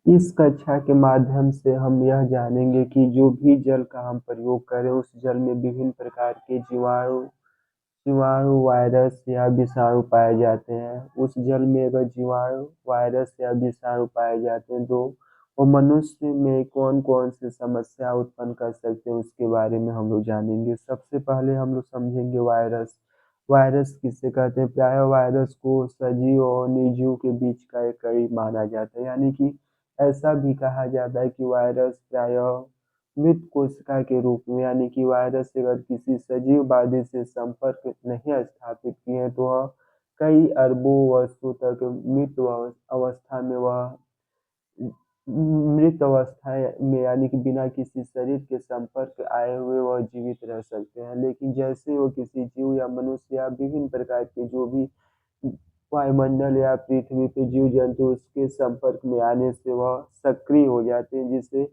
इस कक्षा के माध्यम से हम यह जानेंगे कि जो भी जल का हम प्रयोग करें उस जल में विभिन्न प्रकार के जीवाणु जीवाणु वायरस या विषाणु पाए जाते हैं। उस जल में अगर जीवाणु वायरस या विषाणु पाए जाते हैं तो वो मनुष्य में कौन कौन सी समस्या उत्पन्न कर सकते हैं उसके बारे में हम लोग जानेंगे। सबसे पहले हम लोग समझेंगे वायरस। वायरस किसे कहते हैं? प्राय वायरस को सजीव और निर्जीव के बीच का एक कड़ी माना जाता है, यानी कि ऐसा भी कहा जाता है कि वायरस प्राय मृत कोशिका के रूप में, यानी कि वायरस अगर किसी सजीव बादी से संपर्क नहीं स्थापित किए तो वह कई अरबों वर्षों तक मृत अवस्था में वह मृत अवस्था में, यानी कि बिना किसी शरीर के संपर्क आए हुए वह जीवित रह सकते हैं। लेकिन जैसे वो किसी जीव या मनुष्य या विभिन्न प्रकार के जो भी वायुमंडल या पृथ्वी पे जीव जंतु उसके संपर्क में आने से वह सक्रिय हो जाते हैं, जिससे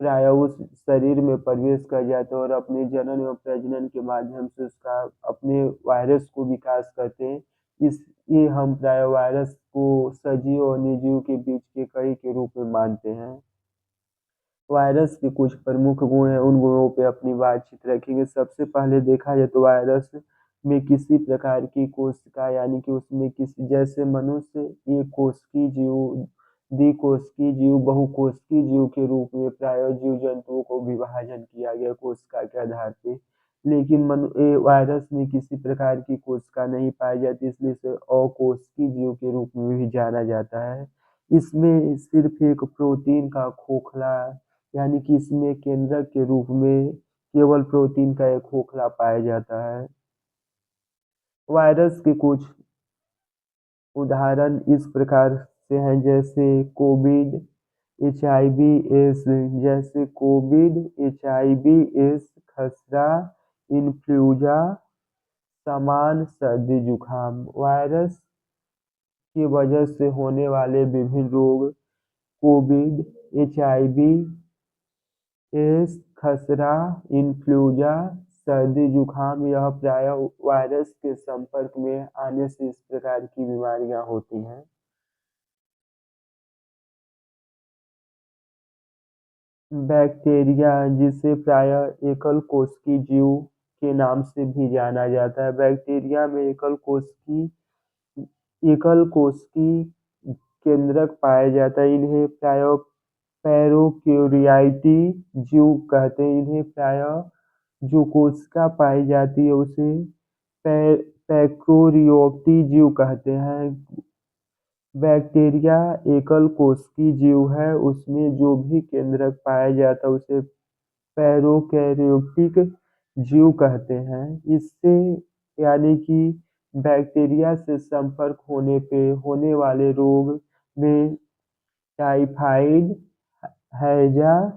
प्राय उस शरीर में प्रवेश कर जाते हैं और अपने जनन एवं प्रजनन के माध्यम से उसका अपने वायरस को विकास करते हैं। इसलिए हम प्राय वायरस को सजीव और निर्जीव के बीच के कड़ी के रूप में मानते हैं। वायरस के कुछ प्रमुख गुण हैं, उन गुणों पे अपनी बातचीत रखेंगे। सबसे पहले देखा जाए तो वायरस में किसी प्रकार की कोशिका, यानी कि उसमें किसी जैसे मनुष्य एक कोशिकीय जीव, द्विकोशिकीय जीव, बहुकोशिकीय जीव के रूप में प्राय जीव जंतुओं को विभाजन किया गया कोशिका के आधार पे। लेकिन वायरस में किसी प्रकार की कोशिका नहीं पाई जाती, इसलिए इसे अकोशिकीय जीव के रूप में भी जाना जाता है। इसमें सिर्फ एक प्रोटीन का खोखला, यानी कि इसमें केंद्रक के रूप में केवल प्रोटीन का एक खोखला पाया जाता है। वायरस के कुछ उदाहरण इस प्रकार से हैं, जैसे कोविड, HIV/AIDS, जैसे कोविड, HIV/AIDS, खसरा, इन्फ्लूएंजा, सामान्य सर्दी जुकाम। वायरस की वजह से होने वाले विभिन्न रोग कोविड, HIV/AIDS, खसरा, इन्फ्लूएंजा, सर्दी जुकाम, यह प्राय वायरस के संपर्क में आने से इस प्रकार की बीमारियां होती हैं। बैक्टीरिया, जिसे प्राय एकल कोशिकीय जीव के नाम से भी जाना जाता है। बैक्टीरिया में एकल कोशिकीय केंद्रक पाया जाता है। इन्हें प्राय पैरोक्यूरियाटी जीव कहते हैं। इन्हें प्राय जो कोशिका पाई जाती है उसे पैक्रोरियोटी जीव कहते हैं। बैक्टीरिया एकल कोशिकीय जीव है, उसमें जो भी केंद्रक पाया जाता है उसे पैरोकैरियोटिक जीव कहते हैं। इससे, यानी कि बैक्टीरिया से संपर्क होने पे होने वाले रोग में टाइफाइड, हैजा,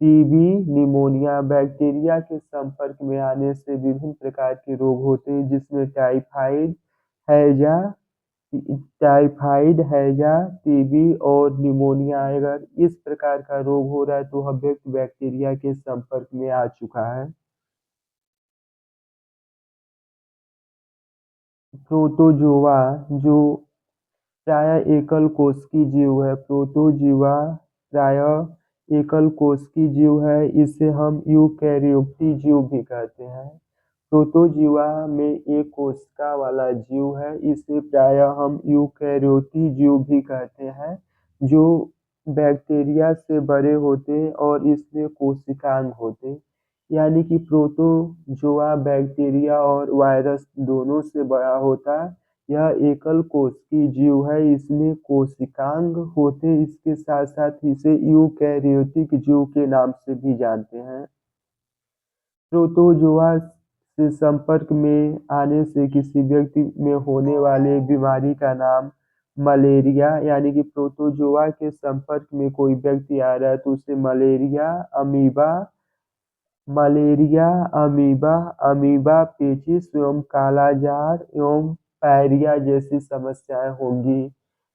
टीबी, निमोनिया। बैक्टीरिया के संपर्क में आने से विभिन्न प्रकार के रोग होते हैं, जिसमें हैजा हैजा, टीबी और निमोनिया। अगर इस प्रकार का रोग हो रहा है तो वह व्यक्ति बैक्टीरिया के संपर्क में आ चुका है। प्रोटोजोआ, जो प्राय एकल कोशिकीय जीव है, प्रोटोजोआ प्राय एकल कोशिकीय जीव है, इसे हम यूकेरियोटिक जीव भी कहते हैं। प्रोटोजोआ में एक कोशिका वाला जीव है, इसे प्राय हम यूकेरियोटिक जीव भी कहते हैं, जो बैक्टीरिया से बड़े होते हैं और इसमें कोशिकांग होते हैं। यानी कि प्रोटोजोआ बैक्टीरिया और वायरस दोनों से बड़ा होता है। यह एकल कोशिकीय जीव है, इसमें कोशिकांग होते हैं। इसके साथ साथ इसे यूकेरियोटिक जीव के नाम से भी जानते हैं। प्रोटोजोआ से संपर्क में आने से किसी व्यक्ति में होने वाले बीमारी का नाम मलेरिया, यानी कि प्रोटोजोआ के संपर्क में कोई व्यक्ति आ रहा है तो उसे मलेरिया, अमीबा, अमीबा पेचिस एवं कालाजार एवं पायरिया जैसी समस्याएं होंगी।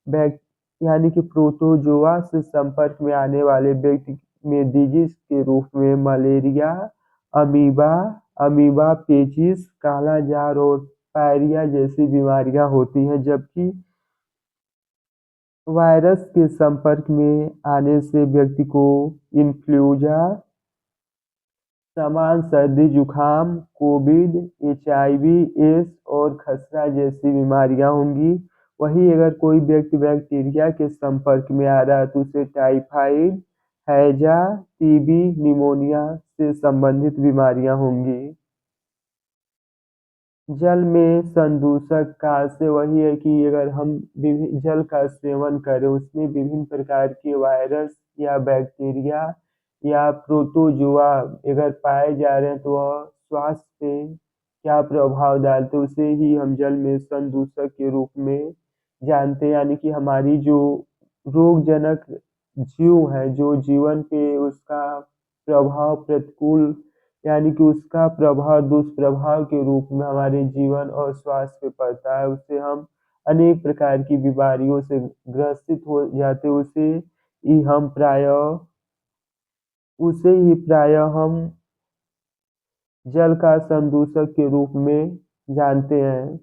बैक यानी कि प्रोटोजोआ से संपर्क में आने वाले व्यक्ति में डिजीज के रूप में मलेरिया, अमीबा, अमीबा पेचिस, कालाजार और पायरिया जैसी बीमारियां होती हैं। जबकि वायरस के संपर्क में आने से व्यक्ति को इन्फ्लूएंजा सामान्य सर्दी जुकाम, कोविड, एचआईवी एड्स और खसरा जैसी बीमारियां होंगी। वहीं अगर कोई व्यक्ति बैक्टीरिया के संपर्क में आ रहा है तो उसे टाइफाइड, हैजा, टीबी, निमोनिया से संबंधित बीमारियां होंगी। जल में संदूषक का से वही है कि अगर हम विभिन्न जल का सेवन करें उसमें विभिन्न प्रकार के वायरस या बैक्टीरिया या प्रोटोजुआ अगर पाए जा रहे हैं तो वह स्वास्थ्य पे क्या प्रभाव डालते हैं उसे ही हम जल में संदूषक के रूप में जानते हैं। यानी कि हमारी जो रोगजनक जीव है जो जीवन पे उसका प्रभाव प्रतिकूल यानी कि उसका प्रभाव दुष्प्रभाव के रूप में हमारे जीवन और स्वास्थ्य पे पड़ता है। उससे हम अनेक प्रकार की बीमारियों से ग्रसित हो जाते हैं। उसे ही प्रायः हम जल का संदूषक के रूप में जानते हैं।